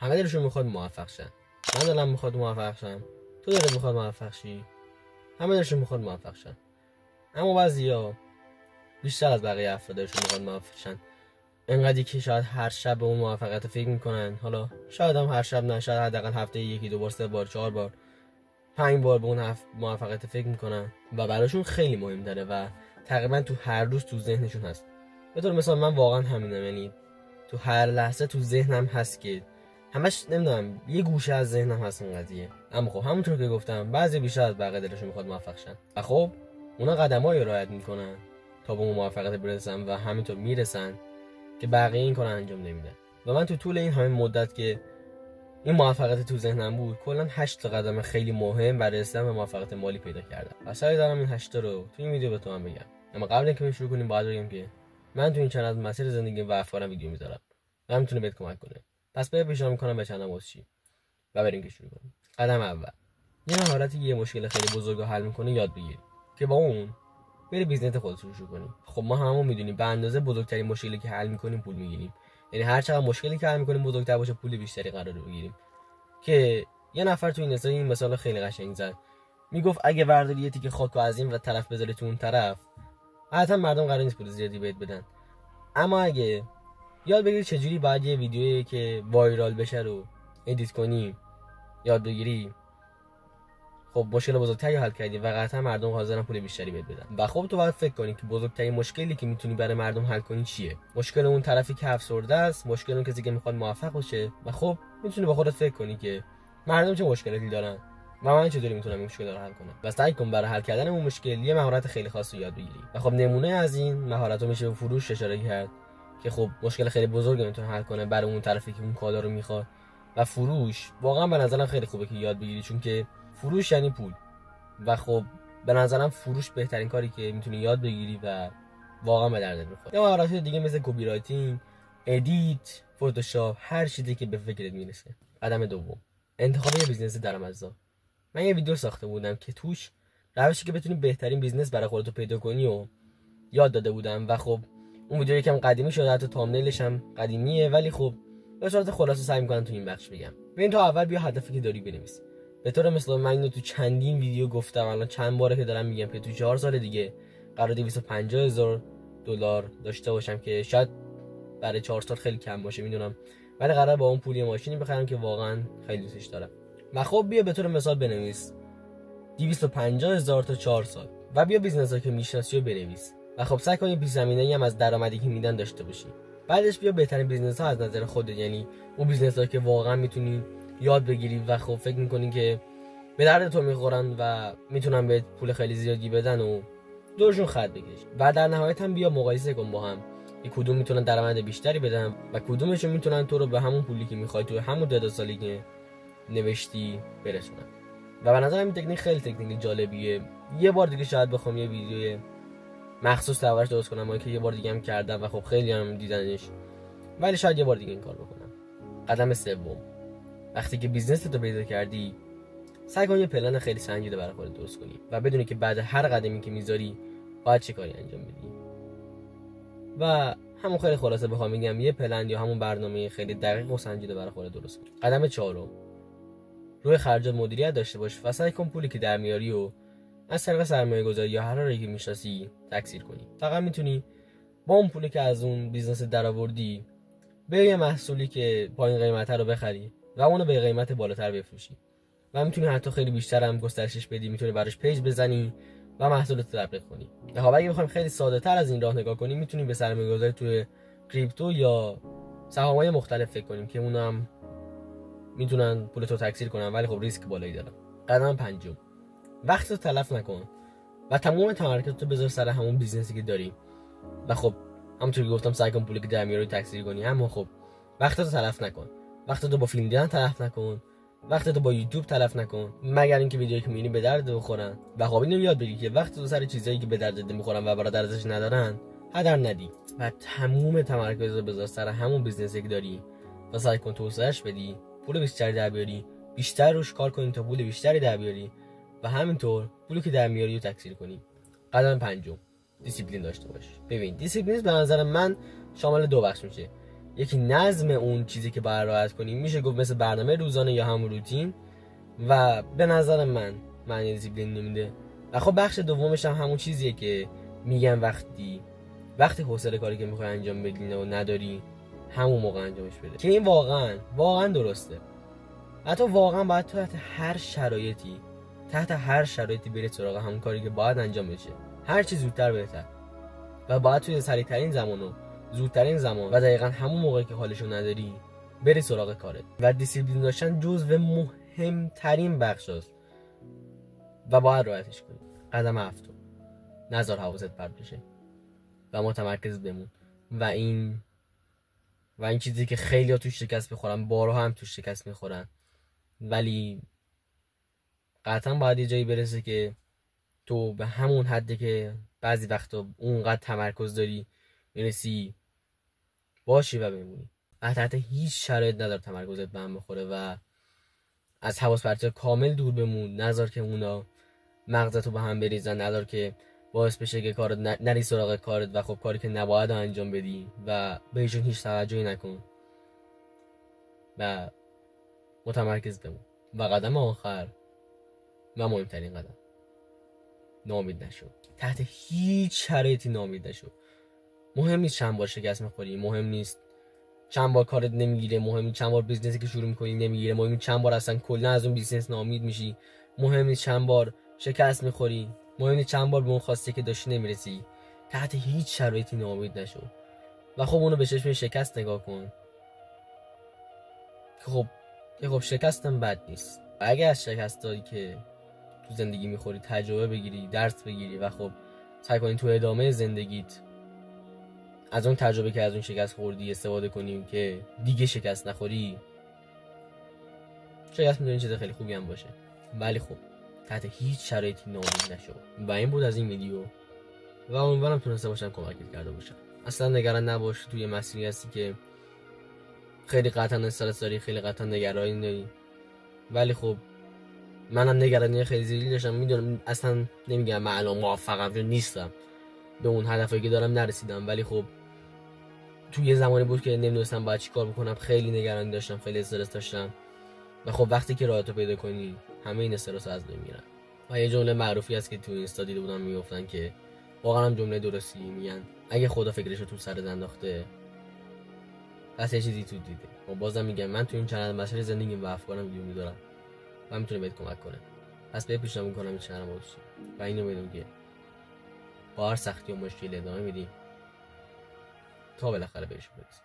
همه دلشون میخواد موفق شن، من دلم میخواد موفق شم، تو دلت میخواد موفق شی، همه دلشون میخواد موفق شن. اما بعضیا بیشتر از بقیه افراد دلشون میخواد موفق شن، انقدری که شاید هر شب به اون موفقیت فکر میکنن. حالا شاید هم هر شب نه، شاید حداقل هفته یکی دو بار، 3 بار، 4 بار، 5 بار به اون موفقیت فکر میکنن و براشون خیلی مهم داره و تقریبا تو هر روز تو ذهنشون هست. به طور مثال من واقعا همینم، یعنی تو هر لحظه تو ذهنم هست که همش نمیدونم یه گوشه از ذهنم هست این قضیه. اما خب همونطور که گفتم بعضی بیشتر از بقیه دلشون میخواد موفق شن و خب اونا قدمایی رعایت میکنن تا به اون موفقیت برسن و همینطور میرسن که بقیه این کارو انجام نمیدن. و من تو طول این همین مدت که این موفقیت تو ذهنم بود کلا 8 قدم خیلی مهم برای رسیدن به موفقیت مالی پیدا کردم و سعی دارم این 8 رو تو این ویدیو به تو هم بگم. اما قبل اینکه شروع کنیم باید بگم که من تو این چنل از مسیر زندگی و افکارم ویدیو میذارم و میتونه بهت کمک کنه. پس بیا پیشنهاد میکنم به چنل عضو شی و بریم که شروع کنیم. قدم اول، یه مهارتی که یه مشکل خیلی بزرگ رو حل میکنه یاد بگیر که با اون بری بیزنس خودت رو شروع کنی. خب ما هممون میدونیم به اندازه بزرگترین مشکلی که حل میکنیم پول میگیریم، یعنی هر چقدر مشکلی که حل میکنیم بزرگتر باشه پول بیشتری قراره بگیریم. که یه نفر تو این مثال خیلی قشنگ زد، میگفت اگه ورداری یه تیکه خاک از این و طرف بذاری تو اون طرف حتما مردم قرار نیست پول زیادی بهت بدن، اما اگه یاد بگیری چجوری باید یه ویدیویی که وایرال بشه رو ادیت کنی یاد بگیری، خب مشکل بزرگتری حل کردی و قطعا مردم حاضرن پول بیشتری بهت بدن. و خب تو باید فکر کنی که بزرگترین مشکلی که میتونی برای مردم حل کنی چیه. مشکل اون طرفی که افسرده است، مشکل اون کسی که میخواد موفق باشه. و خب میتونی با خودت فکر کنی که مردم چه مشکلاتی دارن و من چطوری میتونم این مشکل رو حل کنم. و سعی کن برای حل کردن اون مشکل یه مهارت خیلی خاص رو یاد بگیری. و خب نمونه از این مهارت رو میشه به فروش اشاره کرد که خب مشکل خیلی بزرگی میتونه حل کنه برای اون طرفی که اون کالا رو میخواد. و فروش واقعا به نظرم خیلی خوبه که یاد بگیری، چون که فروش یعنی پول. و خب به نظرم فروش بهترین کاری که میتونی یاد بگیری و واقعا به دردت میخوره. یا مهارت دیگه مثل کپی رایتینگ، ادیت، فتوشاپ، هر چیزی که به فکرت میرسه. قدم دوم، انتخاب یه بیزنس درآمدزا. من یه ویدیو ساخته بودم که توش روشی که بتونی بهترین بیزنس برای خودت پیدا کنی و یاد داده بودم. و خب اون ویدیو یکم قدیمی شده، حتی تامنیلش هم قدیمیه، ولی خب به صورت خلاصه سعی می‌کنم تو این بخش بگم. ببین تو اول بیا هدفی که داری بنویس. به طور مثلا من اینو تو چندین ویدیو گفتم، الان چند باره که دارم میگم که تو 4 سال دیگه قراره 250,000 دلار داشته باشم که شاید برای 4 سال خیلی کم باشه میدونم، ولی قراره با اون پول یه ماشینی بخرم که واقعا خیلی دوستش دارم. و خب بیا به طور مثال بنویس 250,000 تا 4 سال و بیا بیزنس‌ها که میشناسی رو بنویس. و خب سعی کن یه پیش زمینه‌ای هم از درآمدی که میدن داشته باشی. بعدش بیا بهترین بیزنس‌ها از نظر خودت، یعنی اون بیزنس‌ها که واقعا میتونی یاد بگیری و خب فکر می‌کنی که به درد تو میخورن و میتونن بهت پول خیلی زیادی بدن و دورشون خط بکش. و در نهایت هم بیا مقایسه کن با هم که کدوم میتونن درآمد بیشتری بدن و کدومشون میتونن تو رو به همون پولی که میخوای تو همون تعداد سالی که نوشتی برسونن. و به نظر این تکنیک خیلی تکنیک جالبیه. یه بار دیگه شاید بخوام یه ویدیو مخصوص دربارش درست کنم، که یه بار دیگه هم کردم و خب خیلی هم دیدنش، ولی شاید یه بار دیگه این کار بکنم. قدم سوم، وقتی که بیزنس تو پیدا کردی سعی کن یه پلن خیلی سنجیده برای خودت درست کنی و بدونی که بعد هر قدمی که میذاری باید چه کاری انجام بدی. و همون خیلی خلاصه بخوام بگم یه پلن یا همون برنامه خیلی دقیق و سنجیده برای خودت درست کن. قدم چهارم، روی خرجات مدیریت داشته باش و سعی کن پولی که در میاری و از طریق سرمایه‌گذاری یا هر راهی که میشناسی تکثیر کنی. فقط میتونی با اون پولی که از اون بیزنس درآوردی به یه محصولی که پایین قیمته رو بخری و اونو به قیمت بالاتر بفروشی. و میتونی حتی خیلی بیشتر هم گسترشش بدی، میتونی براش پیج بزنی و محصولات رو تبلیغ کنی. خب اگه بخوایم خیلی ساده تر از این راه نگاه کنیم میتونیم به سرمایه‌گذاری توی کریپتو یا سهام‌های مختلف فکر کنیم که اونا هم میتونن پول تو تکثیر کنن ولی خب ریسک بالایی دارن. قدم پنجم، وقت رو تلف نکن و تمام تمرکزت رو بذار سر همون بیزنسی که داری. و خب همونطور که گفتم سعی کن پولی که در میاری تکثیر کنی، اما خب وقت رو تلف نکن. وقت رو با فیلم دیدن تلف نکن، وقت تو با یوتیوب تلف نکن، مگر اینکه ویدیویی که میبینی به درد بخورن. و خب اینو یاد بگیر که وقت تو سر چیزایی که به درد میخورن و برات ارزش ندارن هدر ندی و تمام تمرکز رو بذار سر همون بیزنسی که داری و سعی کن توسعهش بدی، پول بیشتری در بیاری، بیشتر روش کار کنی تا پول بیشتری در بیاری و همینطور پولی که در میاری رو تکثیر کنی. قدم پنجم، دیسیپلین داشته باش. ببین دیسیپلین به نظر من شامل دو بخش میشه. یکی نظم اون چیزی که باید رعایت کنی، میشه گفت مثل برنامه روزانه یا همون روتین، و به نظر من معنی دیسیپلین نمیده. و خب بخش دومش هم همون چیزیه که میگن وقتی حوصله کاری که میخوای انجام بدی و نداری، همون موقع انجامش بده، که این واقعا درسته. حتی واقعا باید تحت هر شرایطی بری سراغ همون کاری که باید انجام بشه، هر چی زودتر بهتر، و باید توی سریعترین زمان و زودترین زمان و دقیقا همون موقعی که حالشو نداری بری سراغ کارت. و دیسیپلین داشتن جزو مهمترین بخشاست و باید رعایتش کنی. قدم هفتم، نذار حواست پرت بشه و متمرکز بمون. و این چیزی که خیلی ها توش شکست میخورن، بارها هم توش شکست میخورن، ولی قطعا باید یه جایی برسه که تو به همون حدی که بعضی وقتا اونقدر تمرکز داری میرسی باشی و بمونی. تحت هیچ شرایط نذار تمرکزت به هم بخوره و از حواس پرتی کامل دور بمون. نذار که اونا مغزتو به هم بریزن، نذار که باعث بشه که کارت نری سراغ کارت و خب کاری که نباید انجام بدی و بهشون هیچ توجهی نکن و متمرکز بمون. و قدم آخر و مهمترین قدم، ناامید نشو. تحت هیچ شرایطی ناامید نشو. مهم نیست چند بار شکست میخوری، مهم نیست چند بار کارت نمیگیره، مهم نیست چند بار بیزنسی که شروع میکنی نمیگیره، مهم نیست چند بار اصلا کلا از اون بیزنس ناامید میشی، مهم نیست چند بار شکست میخوری، مهم نیست چند بار به اون خواسته که داشتی نمیرسی. تحت هیچ شرایطی ناامید نشو و خب اونو به چشم شکست نگاه کن که خب شکستم بد نیست. و اگه از شکستایی که تو زندگی میخوری تجربه بگیری، درس بگیری و خب سعی کنی تو ادامه زندگیت از اون تجربه که از اون شکست خوردی استفاده کنیم که دیگه شکست نخوری، شکست میتونه چیز خیلی خوبی هم باشه، ولی خب تحت هیچ شرایطی ناامید نشو. و این بود از این ویدیو و امیدوارم تونسته باشم کمکت کرده باشم. اصلا نگران نباش، توی مسیری هستی که خیلی قطعا استرس داری، خیلی قطعا نگرانی داری، ولی خب منم نگرانی خیلی زیادی داشتم. میدونم اصلا نمیگم من الان موفقم، چون نیستم، به اون هدفی که دارم نرسیدم، ولی خب توی یه زمانی بود که نمیدونستم باید چی کار بکنم، خیلی نگرانی داشتم، خیلی استرس داشتم و خب وقتی که راحتو پیدا کنی همه این استرس از بین میرن. و یه جمله معروفی هست که تو اینستا دیده بودم میگفتن که واقعا هم جمله درستی، میگن اگه خدا فکرشو تو سرت انداخته پس یه چیزی تو دیده. و بازم میگم من تو این چنل مسئله زندگیم و افکارم ویدیو میذارم و میتونه بهت کمک کنه، پس بهت پیشنهاد میکنم این چنل رو باشی و اینو بدون که با هر سختی و مشکلی ادامه میدی تا بالاخره بهش برسی.